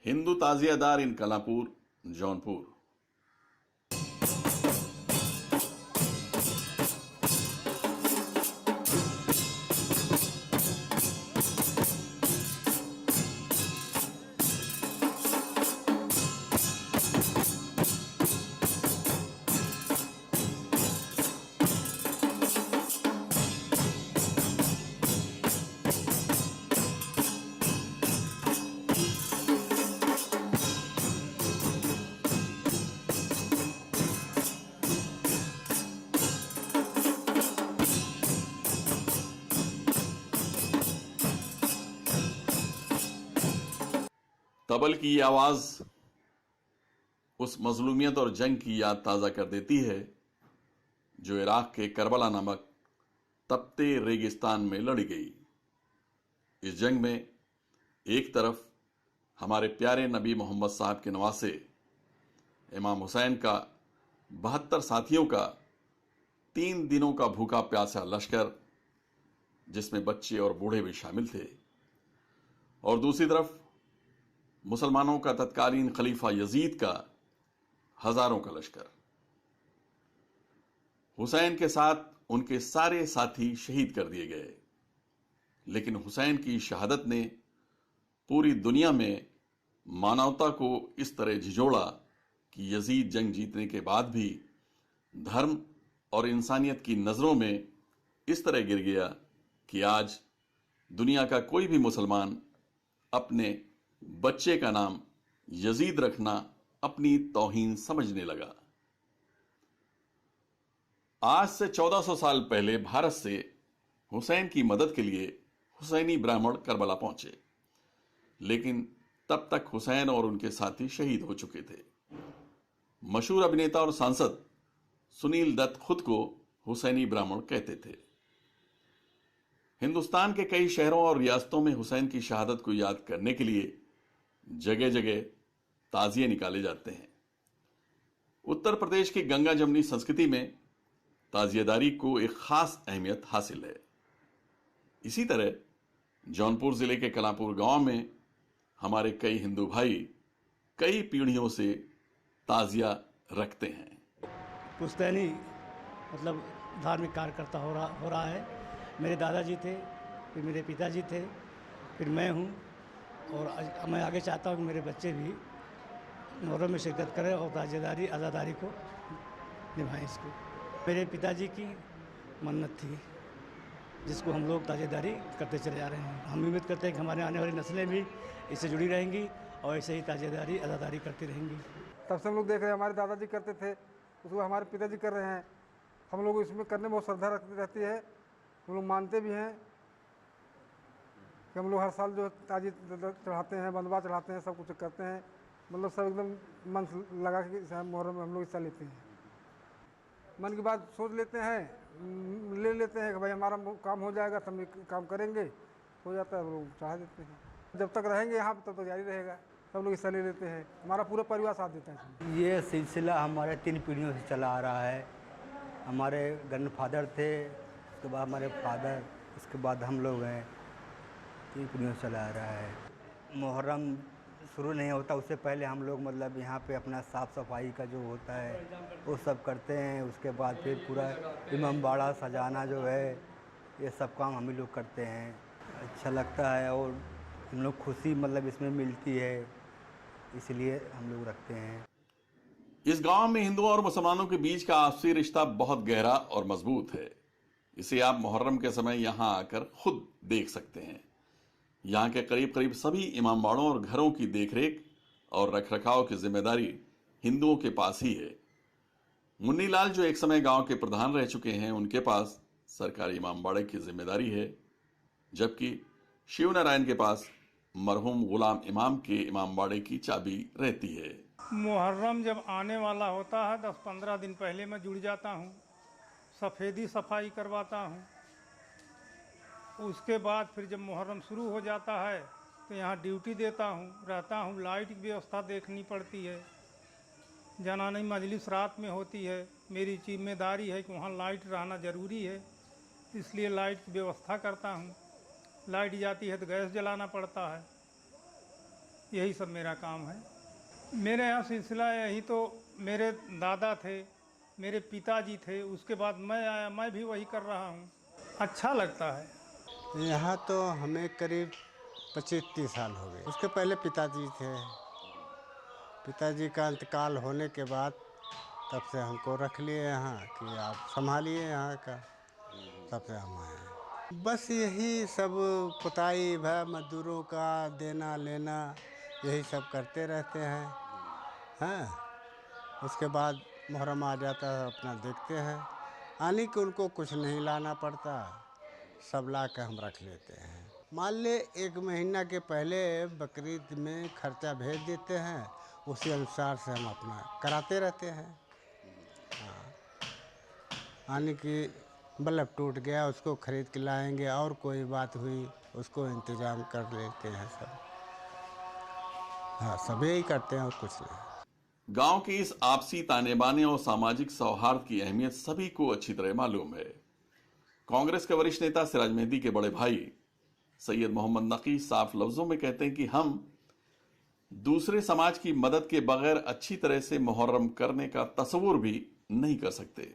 हिंदू ताजियादार इन कलापुर, जौनपुर। तबल की ये आवाज उस मजलूमियत और जंग की याद ताजा कर देती है जो इराक के करबला नामक तपते रेगिस्तान में लड़ी गई। इस जंग में एक तरफ हमारे प्यारे नबी मोहम्मद साहब के नवासे इमाम हुसैन का 72 साथियों का 3 दिनों का भूखा प्यासा लश्कर, जिसमें बच्चे और बूढ़े भी शामिल थे, और दूसरी तरफ मुसलमानों का तत्कालीन खलीफा यजीद का हजारों का लश्कर। हुसैन के साथ उनके सारे साथी शहीद कर दिए गए, लेकिन हुसैन की शहादत ने पूरी दुनिया में मानवता को इस तरह झिझोड़ा कि यजीद जंग जीतने के बाद भी धर्म और इंसानियत की नजरों में इस तरह गिर गया कि आज दुनिया का कोई भी मुसलमान अपने बच्चे का नाम यजीद रखना अपनी तौहीन समझने लगा। आज से 1400 साल पहले भारत से हुसैन की मदद के लिए हुसैनी ब्राह्मण करबला पहुंचे, लेकिन तब तक हुसैन और उनके साथी शहीद हो चुके थे। मशहूर अभिनेता और सांसद सुनील दत्त खुद को हुसैनी ब्राह्मण कहते थे। हिंदुस्तान के कई शहरों और रियासतों में हुसैन की शहादत को याद करने के लिए जगह जगह ताजिए निकाले जाते हैं। उत्तर प्रदेश की गंगा जमनी संस्कृति में ताजिएदारी को एक खास अहमियत हासिल है। इसी तरह जौनपुर जिले के कलापुर गांव में हमारे कई हिंदू भाई कई पीढ़ियों से ताजिया रखते हैं। पुश्तैनी मतलब धार्मिक कार्यकर्ता हो रहा है। मेरे दादाजी थे, फिर मेरे पिताजी थे, फिर मैं हूँ, और मैं आगे चाहता हूँ कि मेरे बच्चे भी मुहर्रम में शिरकत करें और ताजियेदारी आज़ादारी को निभाएं। इसको मेरे पिताजी की मन्नत थी, जिसको हम लोग ताजियेदारी करते चले जा रहे हैं। हम उम्मीद करते हैं कि हमारे आने वाली नस्लें भी इससे जुड़ी रहेंगी और ऐसे ही ताजियेदारी आज़ादारी करती रहेंगी। तब से हम लोग देख रहे हैं, हमारे दादाजी करते थे, उसको हमारे पिताजी कर रहे हैं। हम लोग इसमें करने में बहुत श्रद्धा रहती है। हम लोग मानते भी हैं कि हम लोग हर साल जो ताजी चढ़ाते हैं, बंदवा चढ़ाते हैं, सब कुछ करते हैं। मतलब सब एकदम मन लगा के मुहर्रम में हम लोग हिस्सा लेते हैं। मन की बात सोच लेते हैं, ले लेते हैं कि भाई हमारा काम हो जाएगा तो हम काम करेंगे, हो जाता है, हम लोग चढ़ा देते हैं। जब तक रहेंगे यहाँ तब तक जारी रहेगा, सब लोग हिस्सा ले लेते हैं। हमारा पूरा परिवार साथ देता है। ये सिलसिला हमारे 3 पीढ़ियों से चला आ रहा है। हमारे ग्रैंडफादर थे, उसके बाद हमारे फादर, उसके बाद हम लोग हैं। 3 पीढ़ियों से चला आ रहा है। मुहर्रम शुरू नहीं होता उससे पहले हम लोग मतलब यहाँ पे अपना साफ़ सफाई का जो होता है वो सब करते हैं। उसके बाद फिर पूरा इमामबाड़ा सजाना जो है, ये सब काम हम ही लोग करते हैं। अच्छा लगता है और हम लोग खुशी मतलब इसमें मिलती है, इसलिए हम लोग रखते हैं। इस गांव में हिंदुओं और मुसलमानों के बीच का आपसी रिश्ता बहुत गहरा और मजबूत है। इसे आप मुहर्रम के समय यहां आकर खुद देख सकते हैं। यहाँ के करीब करीब सभी इमामबाड़ों और घरों की देखरेख और रखरखाव की जिम्मेदारी हिंदुओं के पास ही है। मुन्नी लाल जो एक समय गांव के प्रधान रह चुके हैं, उनके पास सरकारी इमामबाड़े की जिम्मेदारी है, जबकि शिव नारायण के पास मरहूम गुलाम इमाम के इमामबाड़े की चाबी रहती है। मुहर्रम जब आने वाला होता है 10-15 दिन पहले मैं जुड़ जाता हूँ, सफ़ेदी सफाई करवाता हूँ। उसके बाद फिर जब मुहर्रम शुरू हो जाता है तो यहाँ ड्यूटी देता हूँ, रहता हूँ। लाइट की व्यवस्था देखनी पड़ती है। जनानी मजलिस रात में होती है, मेरी जिम्मेदारी है कि वहाँ लाइट रहना ज़रूरी है, इसलिए लाइट की व्यवस्था करता हूँ। लाइट जाती है तो गैस जलाना पड़ता है। यही सब मेरा काम है। मेरे यहाँ सिलसिला यही तो मेरे दादा थे, मेरे पिताजी थे, उसके बाद मैं आया, मैं भी वही कर रहा हूँ। अच्छा लगता है। यहाँ तो हमें करीब 25-30 साल हो गए। उसके पहले पिताजी थे। पिताजी का इंतकाल होने के बाद तब से हमको रख लिए यहाँ कि आप संभालिए यहाँ का, तब से हम आए। बस यही सब पुताई भय मजदूरों का देना लेना यही सब करते रहते हैं। हाँ, उसके बाद मुहर्रम आ जाता है, अपना देखते हैं। आने के उनको कुछ नहीं लाना पड़ता, सब ला के हम रख लेते हैं। मान ले 1 महीना के पहले बकरीद में खर्चा भेज देते हैं, उसी अनुसार से हम अपना कराते रहते हैं। हाँ, आने की बल्ब टूट गया, उसको खरीद के लाएंगे, और कोई बात हुई उसको इंतज़ाम कर लेते हैं सब। हाँ, सब यही करते हैं और कुछ नहीं। गांव की इस आपसी ताने बाने और सामाजिक सौहार्द की अहमियत सभी को अच्छी तरह मालूम है। कांग्रेस के वरिष्ठ नेता सिराज मेहदी के बड़े भाई सैयद मोहम्मद नकी साफ लफ्जों में कहते हैं कि हम दूसरे समाज की मदद के बगैर अच्छी तरह से मुहर्रम करने का तस्वुर भी नहीं कर सकते।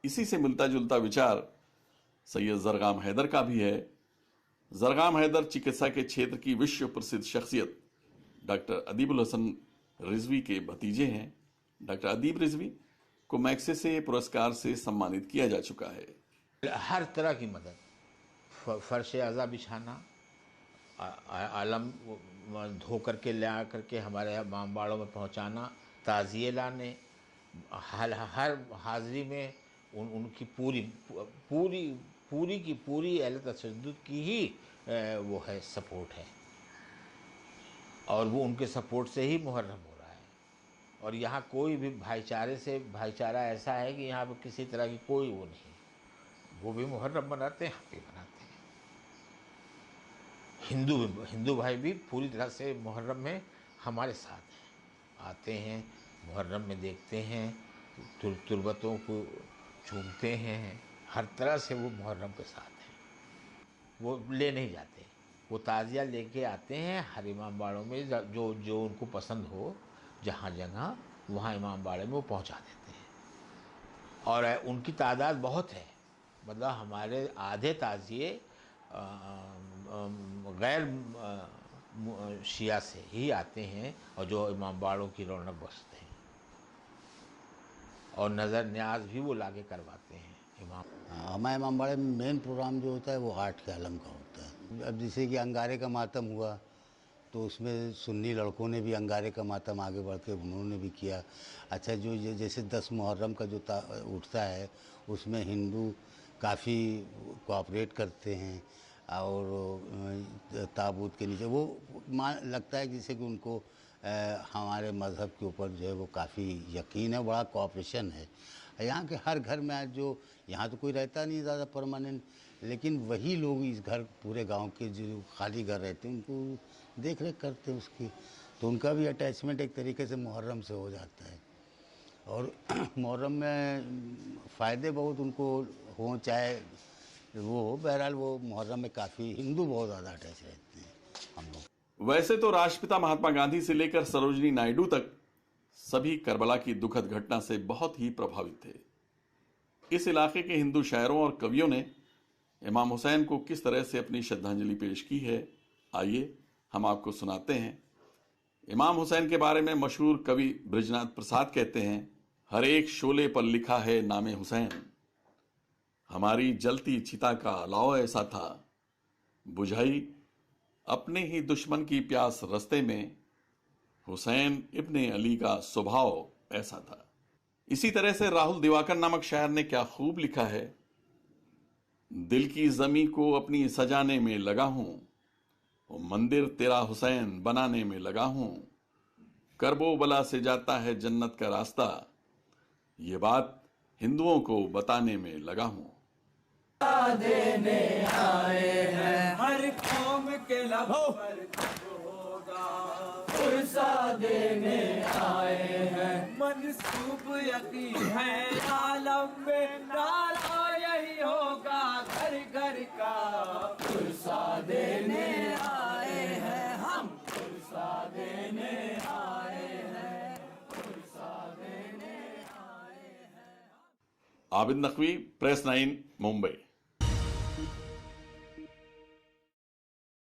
इसी से मिलता जुलता विचार सैयद जरगाम हैदर का भी है। जरगाम हैदर चिकित्सा के क्षेत्र की विश्व प्रसिद्ध शख्सियत डॉक्टर अदीबुल हसन रिजवी के भतीजे हैं। डॉक्टर अदीब रिजवी को मैग्सेसे पुरस्कार से सम्मानित किया जा चुका है। हर तरह की मदद, फर्श अज़ा बिछाना, आलम धो करके ले आ करके हमारे इमामबाड़ों में पहुंचाना, ताज़िए लाने, हर हाज़िरी में उनकी पूरी अहले तशद्दुद की ही वो है सपोर्ट है, और वो उनके सपोर्ट से ही मुहर्रम हो रहा है। और यहाँ कोई भी भाईचारा ऐसा है कि यहाँ पर किसी तरह की कोई वो नहीं। वो भी मुहर्रम मनाते हैं, हम भी मनाते हैं। हिंदू भाई भी पूरी तरह से मुहर्रम में हमारे साथ हैं, आते हैं मुहर्रम में, देखते हैं, तुर्बतों को चूमते हैं, हर तरह से वो मुहर्रम के साथ हैं। वो ले नहीं जाते, वो ताज़िया लेके आते हैं हर इमामबाड़ों में, जो उनको पसंद हो, जहाँ जगह वहाँ इमामबाड़े में वो पहुँचा देते हैं। और उनकी तादाद बहुत है, मतलब हमारे आधे ताज़िए गैर शिया से ही आते हैं, और जो इमामबाड़ों की रौनक बसते हैं, और नज़र न्याज भी वो लाके करवाते हैं। हमारे इमामबाड़े में मेन प्रोग्राम जो होता है वो 8 के आलम का होता है। अब जैसे कि अंगारे का मातम हुआ तो उसमें सुन्नी लड़कों ने भी अंगारे का मातम आगे बढ़ के उन्होंने भी किया। अच्छा, जो जैसे 10 मुहर्रम का जो उठता है उसमें हिंदू काफ़ी कोऑपरेट करते हैं, और ताबूत के नीचे वो लगता है जैसे कि उनको हमारे मज़हब के ऊपर जो है वो काफ़ी यकीन है, बड़ा कोऑपरेशन है। यहाँ के हर घर में आज जो यहाँ तो कोई रहता नहीं ज़्यादा परमानेंट, लेकिन वही लोग इस घर पूरे गांव के जो खाली घर रहते हैं उनको देख रेख करते हैं उसकी, तो उनका भी अटैचमेंट एक तरीके से मुहर्रम से हो जाता है। और मुहर्रम में फ़ायदे बहुत उनको हों चाहे वो हो, बहरहाल वो मुहर्रम में काफ़ी हिंदू बहुत ज़्यादा अटैच रहते हैं हम लोग। वैसे तो राष्ट्रपिता महात्मा गांधी से लेकर सरोजिनी नायडू तक सभी करबला की दुखद घटना से बहुत ही प्रभावित थे। इस इलाके के हिंदू शायरों और कवियों ने इमाम हुसैन को किस तरह से अपनी श्रद्धांजलि पेश की है, आइए हम आपको सुनाते हैं। इमाम हुसैन के बारे में मशहूर कवि ब्रजनाथ प्रसाद कहते हैं, हर एक शोले पर लिखा है नामे हुसैन, हमारी जलती चिता का अलाव ऐसा था, बुझाई अपने ही दुश्मन की प्यास रस्ते में, हुसैन इब्ने अली का स्वभाव ऐसा था। इसी तरह से राहुल दिवाकर नामक शायर ने क्या खूब लिखा है, दिल की जमी को अपनी सजाने में लगा हूं, मंदिर तेरा हुसैन बनाने में लगा हूं, करबो बला से जाता है जन्नत का रास्ता, ये बात हिंदुओं को बताने में लगा हूं। देने आए हैं हर कौम के लब पर होगा, पुरसा देने आए हैं मंसूब यकीन है आलम में नारा यही होगा, घर घर का पुरसा देने आए हैं हम, पुरसा देने आए हैं। आबिद नकवी, प्रेस 9, मुंबई।